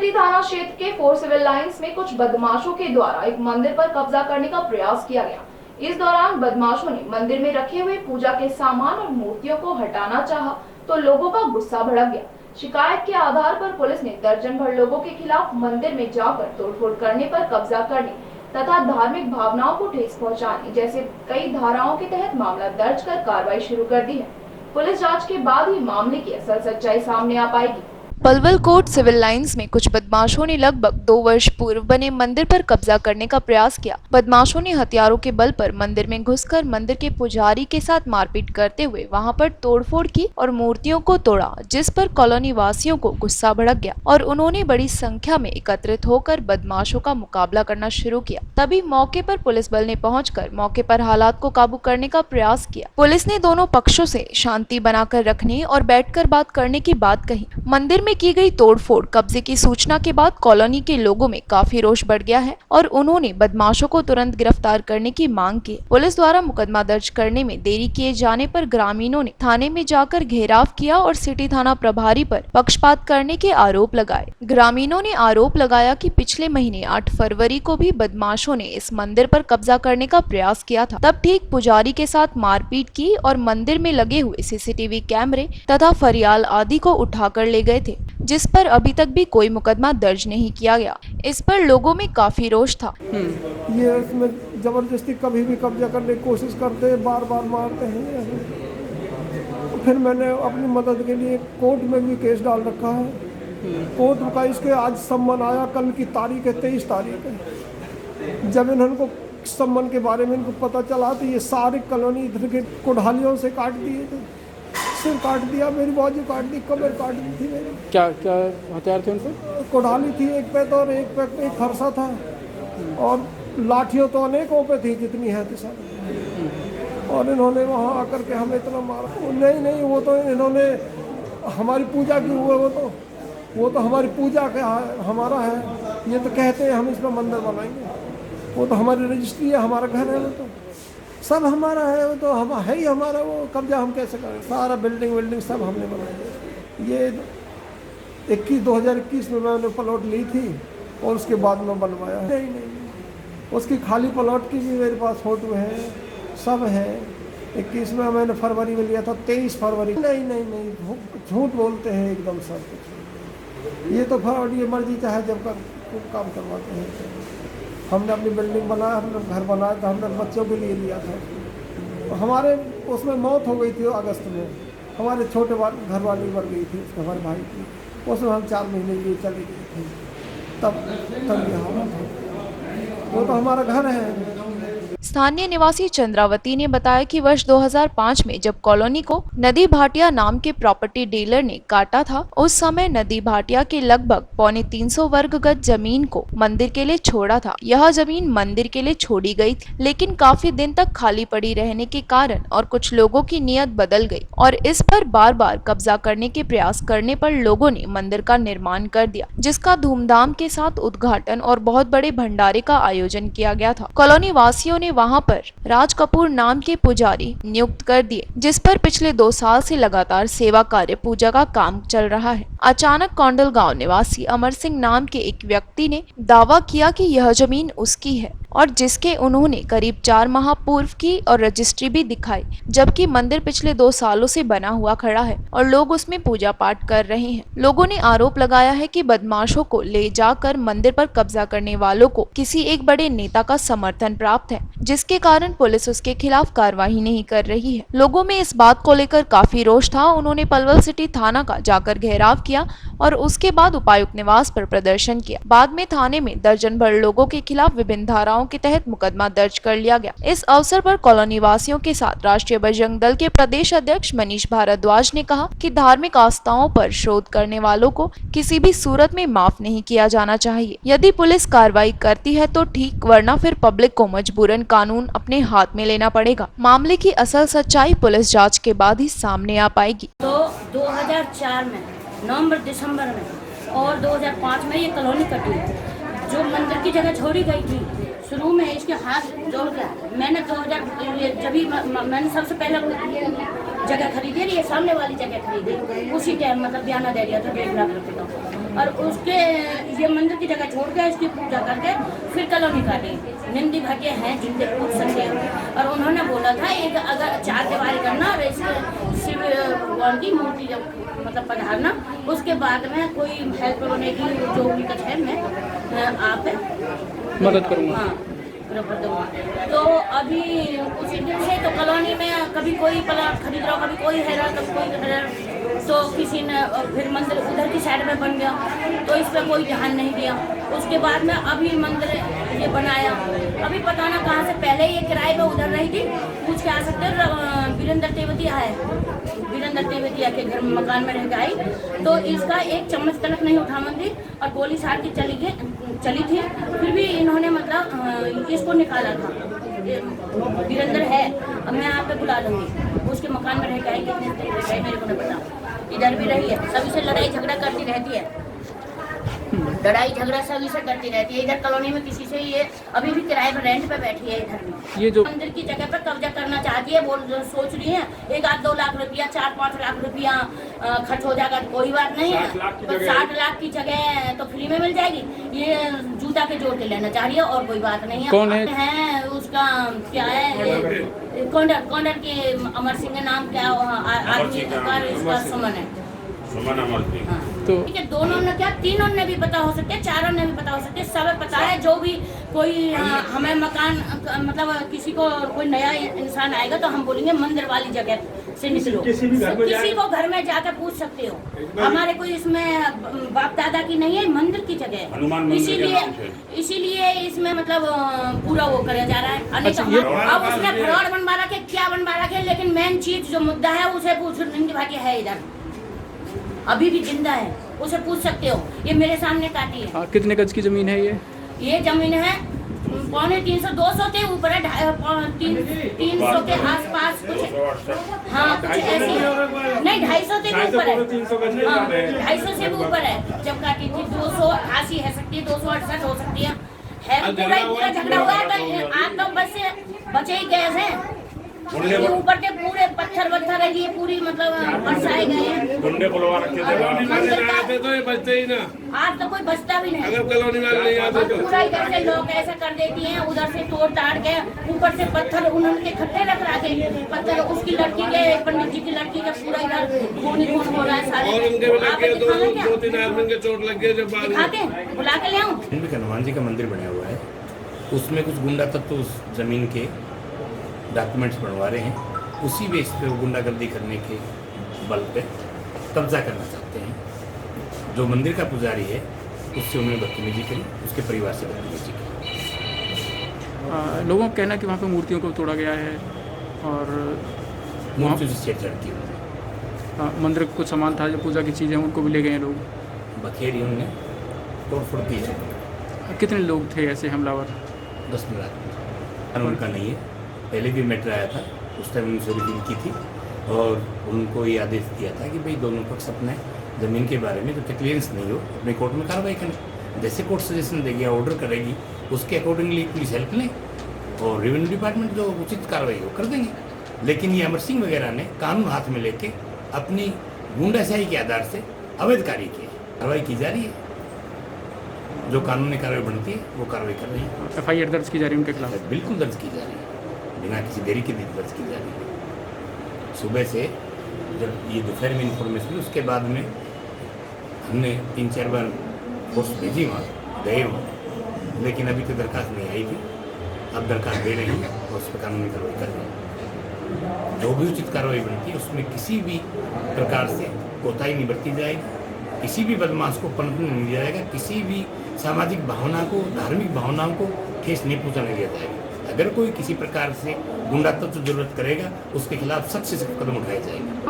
City थाना क्षेत्र के 4 सिविल लाइंस में कुछ बदमाशों के द्वारा एक मंदिर पर कब्जा करने का प्रयास किया गया। इस दौरान बदमाशों ने मंदिर में रखे हुए पूजा के सामान और मूर्तियों को हटाना चाहा तो लोगों का गुस्सा भड़क गया। शिकायत के आधार पर पुलिस ने दर्जन भर लोगों के खिलाफ मंदिर में जाकर तोड़फोड़ करने पर कब्जा करने तथा धार्मिक भावनाओं को ठेस पहुंचाने जैसे कई धाराओं के तहत मामला दर्ज कर कार्रवाई शुरू कर दी है। पुलिस जांच के बाद ही मामले की असल सच्चाई सामने आ पाएगी। पलवल कोर्ट सिविल लाइंस में कुछ बदमाशों ने लगभग 2 वर्ष पूर्व बने मंदिर पर कब्जा करने का प्रयास किया। बदमाशों ने हथियारों के बल पर मंदिर में घुसकर मंदिर के पुजारी के साथ मारपीट करते हुए वहां पर तोड़फोड़ की और मूर्तियों को तोड़ा, जिस पर कॉलोनी वासियों को गुस्सा भड़क गया और उन्होंने बड़ी संख्या में एकत्रित होकर बदमाशों का मुकाबला करना शुरू किया। तभी मौके पर पुलिस बल ने पहुंचकर मौके पर हालात को काबू करने का प्रयास किया। पुलिस ने दोनों पक्षों से शांति बनाकर रखने और बैठकर बात करने की बात कही। मंदिर में की गई तोड़फोड़ कब्जे की सूचना के बाद कॉलोनी के लोगों में काफी रोष बढ़ गया है और उन्होंने बदमाशों को तुरंत गिरफ्तार करने की मांग की। पुलिस द्वारा मुकदमा दर्ज करने में देरी किए जाने पर ग्रामीणों ने थाने में जाकर घेराव किया और सिटी थाना प्रभारी पर पक्षपात करने के आरोप लगाए। ग्रामीणों ने आरोप लगाया कि पिछले महीने 8 फरवरी को भी बदमाशों ने इस मंदिर पर कब्जा करने का प्रयास किया था। तब ठीक पुजारी के साथ मारपीट की और मंदिर में लगे हुए सीसीटीवी कैमरे तथा फरियाल आदि को उठाकर ले गए थे, जिस पर अभी तक भी कोई मुकदमा दर्ज नहीं किया गया। इस पर लोगों में काफी रोष था। ये इसमें जबरदस्ती कभी भी कब्जा करने की कोशिश करते हैं, बार बार मारते हैं। फिर मैंने अपनी मदद के लिए कोर्ट में भी केस डाल रखा है। कोर्ट का इसके आज सम्मन आया, कल की तारीख है 23 तारीख है। जब इन्होंने सम्मन के बारे में इनको पता चला तो ये सारी कॉलोनी इधर के कुढ़ालियों से काट दिए थे। सिर काट दिया, मेरी बाजू काट दी, कमर काट दी थी मेरी। क्या क्या हथियार थे उनसे? कुढ़ाली थी एक पे तो, और एक पे एक फरसा था, और लाठियों तो अनेकों पे थी जितनी है थी सर। और इन्होंने वहाँ आकर के हमें इतना मारा। नहीं, वो तो इन्होंने हमारी पूजा की हुए, वो तो हमारी पूजा का हमारा है। ये तो कहते हैं हम इसमें मंदिर बनाएंगे, वो तो हमारी रजिस्ट्री है, हमारा घर है, वो तो सब हमारा है, वो तो हम है ही हमारा। वो कब्जा हम कैसे करें? सारा बिल्डिंग सब हमने बनाया। ये 2021 में मैंने प्लॉट ली थी और उसके बाद में बनवाया। नहीं, उसकी खाली प्लॉट की भी मेरे पास फोटो है, सब है। 21 में मैंने फरवरी में लिया था, 23 फरवरी। नहीं, झूठ बोलते हैं एकदम सब कुछ। ये तो फ्रॉड, ये मर्जी चाहे जब काम करवाते हैं। हमने अपनी बिल्डिंग बनाया, हमने घर बनाया था, हमने बच्चों के लिए लिया था। हमारे उसमें मौत हो गई थी अगस्त में, हमारे छोटे घर वाली मर गई थी, हमारे भाई की। उसमें हम 4 महीने लिए चले गए थे, तब ये हालत है। वो तो हमारा घर है। स्थानीय निवासी चंद्रावती ने बताया कि वर्ष 2005 में जब कॉलोनी को नदी भाटिया नाम के प्रॉपर्टी डीलर ने काटा था, उस समय नदी भाटिया के लगभग 350 वर्ग गज जमीन को मंदिर के लिए छोड़ा था। यह जमीन मंदिर के लिए छोड़ी गई थी, लेकिन काफी दिन तक खाली पड़ी रहने के कारण और कुछ लोगों की नीयत बदल गई और इस पर बार बार कब्जा करने के प्रयास करने पर लोगों ने मंदिर का निर्माण कर दिया, जिसका धूमधाम के साथ उद्घाटन और बहुत बड़े भंडारे का आयोजन किया गया था। कॉलोनी वासियों ने वहां पर राज कपूर नाम के पुजारी नियुक्त कर दिए, जिस पर पिछले 2 साल से लगातार सेवा कार्य पूजा का काम चल रहा है। अचानक कौंडल गांव निवासी अमर सिंह नाम के एक व्यक्ति ने दावा किया कि यह जमीन उसकी है और जिसके उन्होंने करीब 4 माह पूर्व की और रजिस्ट्री भी दिखाई, जबकि मंदिर पिछले 2 सालों से बना हुआ खड़ा है और लोग उसमें पूजा पाठ कर रहे हैं। लोगों ने आरोप लगाया है कि बदमाशों को ले जाकर मंदिर पर कब्जा करने वालों को किसी एक बड़े नेता का समर्थन प्राप्त है, जिसके कारण पुलिस उसके खिलाफ कार्रवाई नहीं कर रही है। लोगों में इस बात को लेकर काफी रोष था। उन्होंने पलवल सिटी थाना का जाकर घेराव किया और उसके बाद उपायुक्त निवास पर प्रदर्शन किया। बाद में थाने में दर्जन भर लोगों के खिलाफ विभिन्न धाराओं के तहत मुकदमा दर्ज कर लिया गया। इस अवसर पर कॉलोनी वासियों के साथ राष्ट्रीय बजरंग दल के प्रदेश अध्यक्ष मनीष भारद्वाज ने कहा कि धार्मिक आस्थाओं पर शोध करने वालों को किसी भी सूरत में माफ नहीं किया जाना चाहिए। यदि पुलिस कार्रवाई करती है तो ठीक, वरना फिर पब्लिक को मजबूरन कानून अपने हाथ में लेना पड़ेगा। मामले की असल सच्चाई पुलिस जाँच के बाद ही सामने आ पाएगी। तो 2004 में नवंबर दिसंबर में और 2005 में ये कॉलोनी कटी, जो मंदिर की जगह छोड़ी गई थी। शुरू में इसके हाथ जोड़ कर मैंने 2000 जब भी मैंने सबसे पहले जगह खरीदी, ये सामने वाली जगह खरीदी, उसी टाइम मतलब बयाना दे दिया था 1.5 लाख रुपये का। और उसके ये मंदिर की जगह छोड़ के इसकी पूजा करके फिर कॉलोनी काटी। नंदी भाटिया हैं जिनके पूछ सकते हो। और उन्होंने बोला था एक अगर 4 दीवारी करना और इसके शिव भगवान की मूर्ति जब मतलब पधारना, उसके बाद में कोई हेल्प होने की जो दिक्कत है मैं आप मदद करूँगा। हाँ बराबर दूँगा। तो अभी उसी दिन से तो कॉलोनी में कभी कोई प्लाट खरीद रहा, कभी कोई है रहा, कभी कोई है रहा। तो किसी ने फिर मंदिर उधर की साइड में बन गया, तो इस पर कोई ध्यान नहीं दिया। उसके बाद में अभी मंदिर ये बनाया, अभी पता ना कहाँ से पहले ये किराए पे उधर रही थी, पूछ के आ सकते हो। वीरेंद्र तेवतिया है, वीरेंद्र तेवतिया के घर में मकान में रह के आई, तो इसका एक चम्मच तक नहीं उठा मंदिर और गोली सार की चली थी। फिर भी इन्होंने मतलब इसको निकाला था। वीरेंद्र है, अब मैं आप पे बुला लूँगी, उसके मकान में रह के आई, कितने दिन रह गए मेरे को नहीं पता। इधर भी रही है, सभी से लड़ाई झगड़ा करती रहती है, लड़ाई झगड़ा सभी से करती रहती है। इधर कॉलोनी में किसी से ये अभी भी किराए पर रेंट पे बैठी है। इधर भी ये जो मंदिर की जगह पर कब्जा करना चाहती है, वो सोच रही है 1-2 लाख रुपया 4-5 लाख रुपया खर्च हो जाएगा, कोई बात नहीं है। तो 60 लाख की जगह तो फ्री में मिल जाएगी। ये जूता के जोड़ के लेना चाह रही है और कोई बात नहीं है। कौन है? उसका क्या है, कौंडर के अमर सिंह का नाम क्या आदमी इसका सुमन है। हाँ। तो ठीक है, दोनों ने क्या, तीनों ने भी पता हो सकते, चारों ने भी पता हो सकते, सब पता है। जो भी कोई हमें मकान मतलब किसी को कोई नया इंसान आएगा तो हम बोलेंगे मंदिर वाली जगह से निकलो। किसी को घर में जाकर पूछ सकते हो, हमारे कोई इसमें बाप दादा की नहीं है, मंदिर की जगह है। इसीलिए इसमें मतलब पूरा वो करा जा रहा है। अब उसने फ्रॉड बनवा रखे, क्या बनवा रखे, लेकिन मेन चीज जो मुद्दा है उसे पूछ। नंदी भाटिया है इधर, अभी भी जिंदा है, उसे पूछ सकते हो। ये मेरे सामने काटी है। हाँ, कितने गज की जमीन है ये जमीन है 350-200 के ऊपर है, 300 के आसपास कुछ। हाँ कुछ ऐसी है, नहीं 250 के ऊपर है। हाँ 250 से भी ऊपर है जब काटी थी। 280 है सकती है, 268 हो सकती है। पूरा झगड़ा हुआ है, आप तो बस बचे ही गए हैं। ऊपर के पूरे पत्थर है, ये पूरी मतलब बरसाए गए हैं। गुंडे बुलवा रखे थे, तो ये बचते ही ना। आज तो कोई बचता भी नहीं। अगर कॉलोनी वाले नहीं आते तो पूरा इधर से लोग ऐसा कर देती हैं, उधर से तोड़ ताड़ के ऊपर से पत्थर उन्होंने इकट्ठे रख के पत्थर उसकी लड़की के, पंडित जी की लड़की के पूरा इधर खून हो रहा है सारे। और उनके भी लग गए, 2-3 आदमी के चोट लग गए। जब बाद दिखाते बुला के ले आऊं। हनुमान जी का मंदिर बना हुआ है, उसमें कुछ गुंडा तत्व उस जमीन के डॉक्यूमेंट्स बनवा रहे हैं, उसी बेस पे वो गुंडागर्दी करने के बल पे कब्जा करना चाहते हैं। जो मंदिर का पुजारी है उससे उन्होंने बदतमीजी करी, उसके परिवार से बदतमीजी करी। लोगों का कहना है कि वहाँ पे मूर्तियों को तोड़ा गया है और मूर्तियों से छेड़छाड़ की उन्होंने। मंदिर का कुछ सामान था, जो पूजा की चीज़ें उनको भी ले गए हैं लोग, बखेरी उन्होंने तोड़फोड़ की है। कितने लोग थे ऐसे हमलावर? 10-15 आदमी। उनका नहीं है, पहले भी मैटर आया था, उस टाइम उनसे रिवील की थी और उनको ये आदेश दिया था कि भाई दोनों पक्ष अपने ज़मीन के बारे में जब तक क्लियरेंस नहीं हो अपने कोर्ट में कार्रवाई करें। जैसे कोर्ट सजेशन देगी, ऑर्डर करेगी, उसके अकॉर्डिंगली पुलिस हेल्प लें और रेवेन्यू डिपार्टमेंट जो उचित कार्रवाई हो कर देंगे। लेकिन ये अमर सिंह वगैरह ने कानून हाथ में लेके अपनी गुंडाशाही के आधार से अवैध कार्य किए, कार्रवाई की जा रही है। जो कानूनी कार्रवाई बनती है वो कार्रवाई कर रही है। FIR दर्ज की जा रही है उनके खिलाफ? बिल्कुल दर्ज की जा रही है, बिना किसी देरी के दर्ज की जा रही है। सुबह से जब ये दोपहर में इंफॉर्मेशन हुई, उसके बाद में हमने 3-4 बार फोर्स भेजी, वहाँ गए वहाँ, लेकिन अभी तो दरखास्त नहीं आई थी। अब दरखास्त दे रही है और उस पर कानूनी कार्रवाई कर रही है। जो भी उचित कार्रवाई बनती है उसमें किसी भी प्रकार से कोताही नहीं बरती जाएगी, किसी भी बदमाश को पनपने नहीं दिया जाएगा, किसी भी सामाजिक भावना को, धार्मिक भावनाओं को ठेस नहीं पहुँचाने दिया जाएगा। अगर कोई किसी प्रकार से गुंडा तत्व जरूरत करेगा, उसके खिलाफ सख्त से सख्त कदम उठाए जाएंगे।